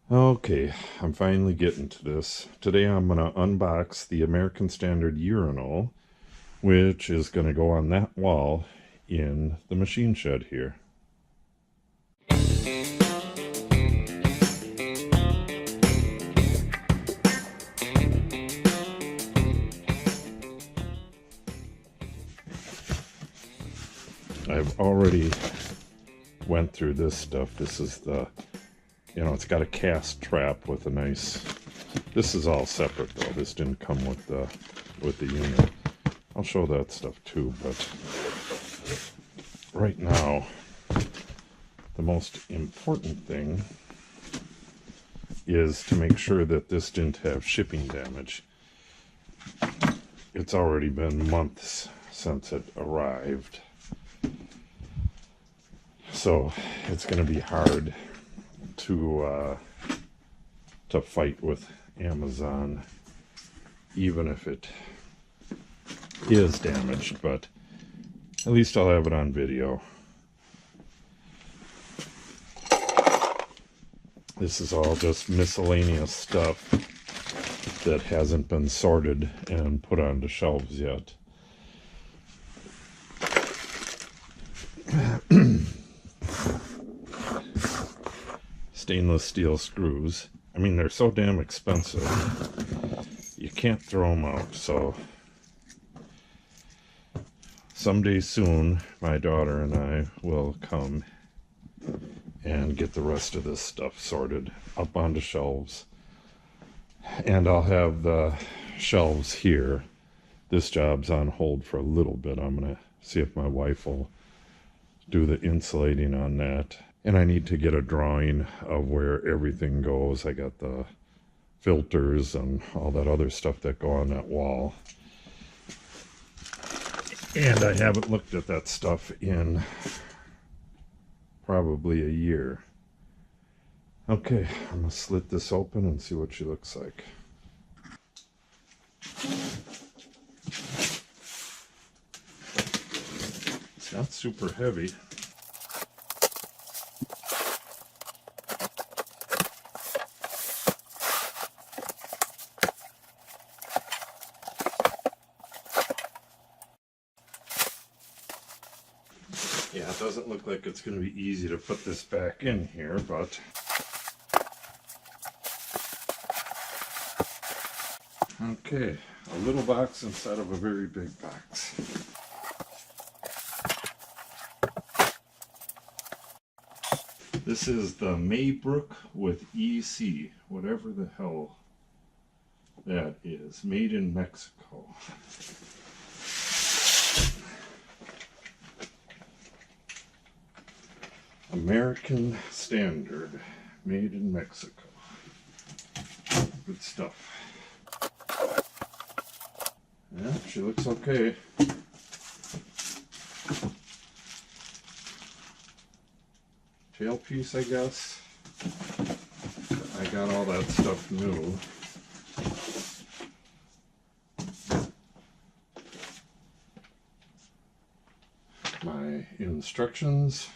Okay, I'm finally getting to this. Today I'm going to unbox the American Standard Urinal, which is going to go on that wall in the machine shed here. I've already went through this stuff. This is the, it's got a cast trap with a nice, this is all separate though. This didn't come with the unit. I'll show that stuff too, but right now, the most important thing is to make sure that this didn't have shipping damage. It's already been months since it arrived, so it's going to be hard to fight with Amazon, even if it is damaged, but at least I'll have it on video. This is all just miscellaneous stuff that hasn't been sorted and put onto shelves yet. Stainless steel screws. I mean, they're so damn expensive. You can't throw them out, so someday soon, my daughter and I will come and get the rest of this stuff sorted up onto shelves. And I'll have the shelves here. This job's on hold for a little bit. I'm going to see if my wife will do the insulating on that. And I need to get a drawing of where everything goes. I got the filters and all that other stuff that go on that wall. And I haven't looked at that stuff in probably a year. Okay, I'm gonna slit this open and see what she looks like. It's not super heavy. Yeah, it doesn't look like it's going to be easy to put this back in here, but okay, a little box inside of a very big box. This is the Maybrook with EC, whatever the hell that is, made in Mexico. American Standard, made in Mexico. Good stuff. Yeah, she looks okay. Tailpiece, I guess. I got all that stuff new. My instructions.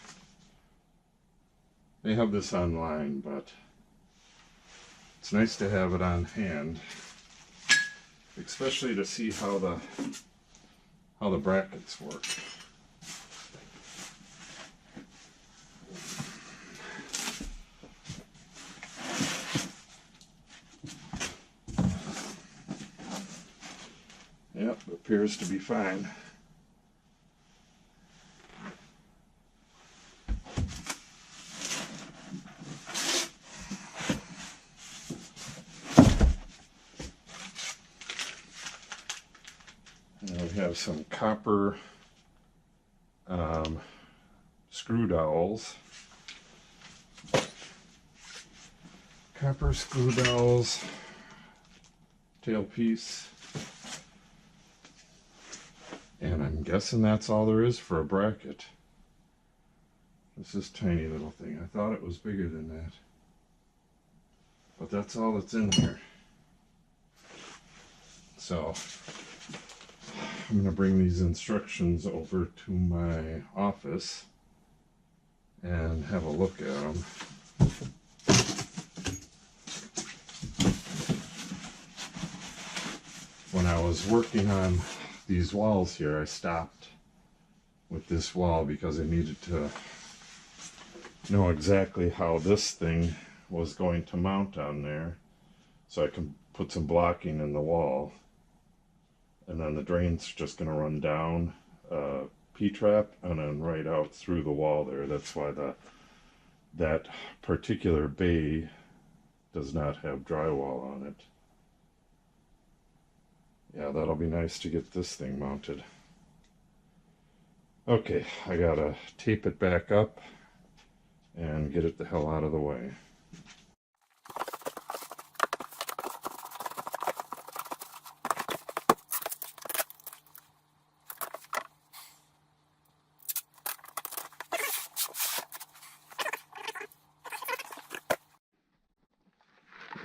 They have this online, but it's nice to have it on hand, especially to see how the brackets work. Yep, appears to be fine. And we have some copper screw dowels. Copper screw dowels, tailpiece. And I'm guessing that's all there is for a bracket. It's this tiny little thing. I thought it was bigger than that. But that's all that's in here. So I'm going to bring these instructions over to my office and have a look at them. when I was working on these walls here, I stopped with this wall because I needed to know exactly how this thing was going to mount on there, so I can put some blocking in the wall, and then the drain's just going to run down P-trap and then right out through the wall there. That's why that particular bay does not have drywall on it. Yeah, that'll be nice to get this thing mounted. Okay, I gotta tape it back up and get it the hell out of the way.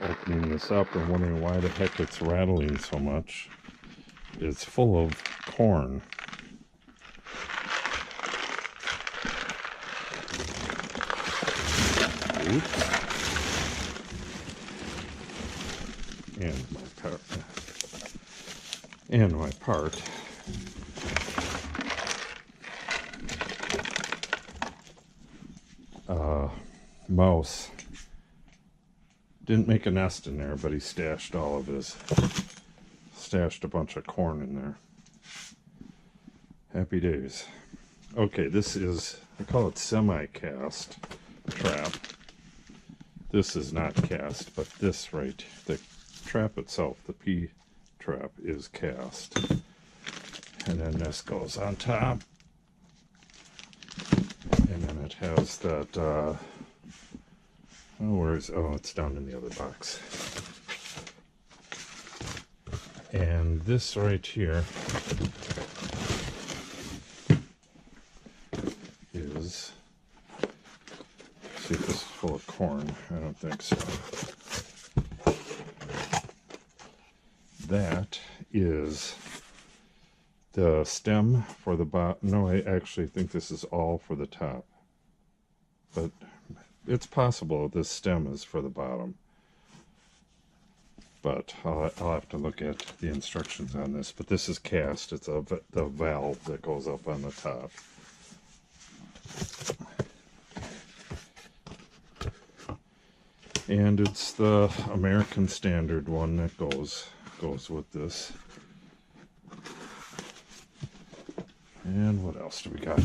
Opening this up and wondering why the heck it's rattling so much. It's full of corn. Oops. And my part. Mouse didn't make a nest in there, but he stashed a bunch of corn in there. Happy days. Okay, this is, I call it semi-cast trap. This is not cast, but this right, the trap itself, the P trap, is cast. And then this goes on top. And then it has that, it's down in the other box. And this right here is, see if this is full of corn. I don't think so. That is the stem for the bottom. No, I actually think this is all for the top. But it's possible this stem is for the bottom. But I'll have to look at the instructions on this. But this is cast. It's the valve that goes up on the top. And it's the American Standard one that goes with this. And what else do we got?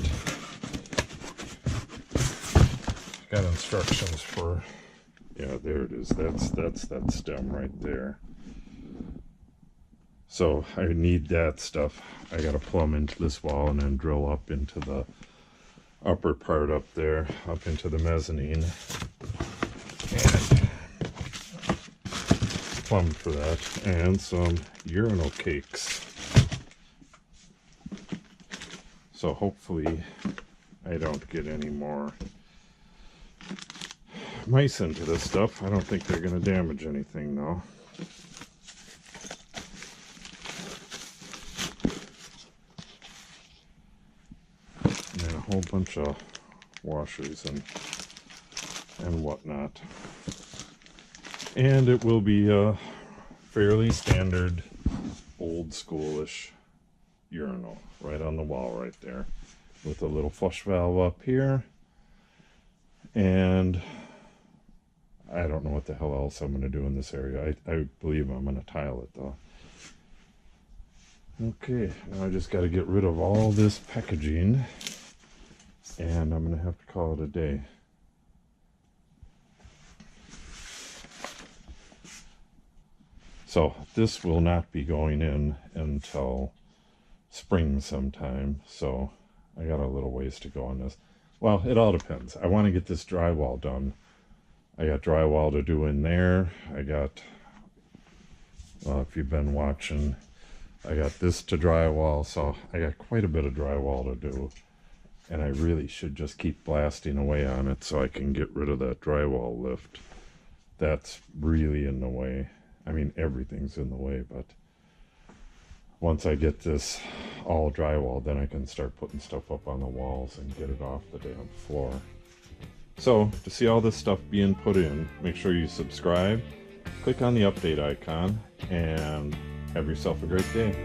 Got instructions for, yeah, there it is. That's that stem right there. So I need that stuff. I gotta plumb into this wall and then drill up into the upper part up there, up into the mezzanine. And plumb for that. And some urinal cakes. So hopefully I don't get any more mice into this stuff. I don't think they're going to damage anything though. And a whole bunch of washers and whatnot. And it will be a fairly standard old schoolish urinal right on the wall right there with a little flush valve up here. And I don't know what the hell else I'm going to do in this area. I believe I'm going to tile it though. Okay, now I just got to get rid of all this packaging and I'm going to have to call it a day. So this will not be going in until spring sometime, so I got a little ways to go on this. Well, it all depends. I want to get this drywall done. I got drywall to do in there. I got, if you've been watching, I got this to drywall, so I got quite a bit of drywall to do. And I really should just keep blasting away on it so I can get rid of that drywall lift. That's really in the way. I mean, everything's in the way, but once I get this all drywall, then I can start putting stuff up on the walls and get it off the damn floor. So, to see all this stuff being put in, make sure you subscribe, click on the update icon, and Have yourself a great day.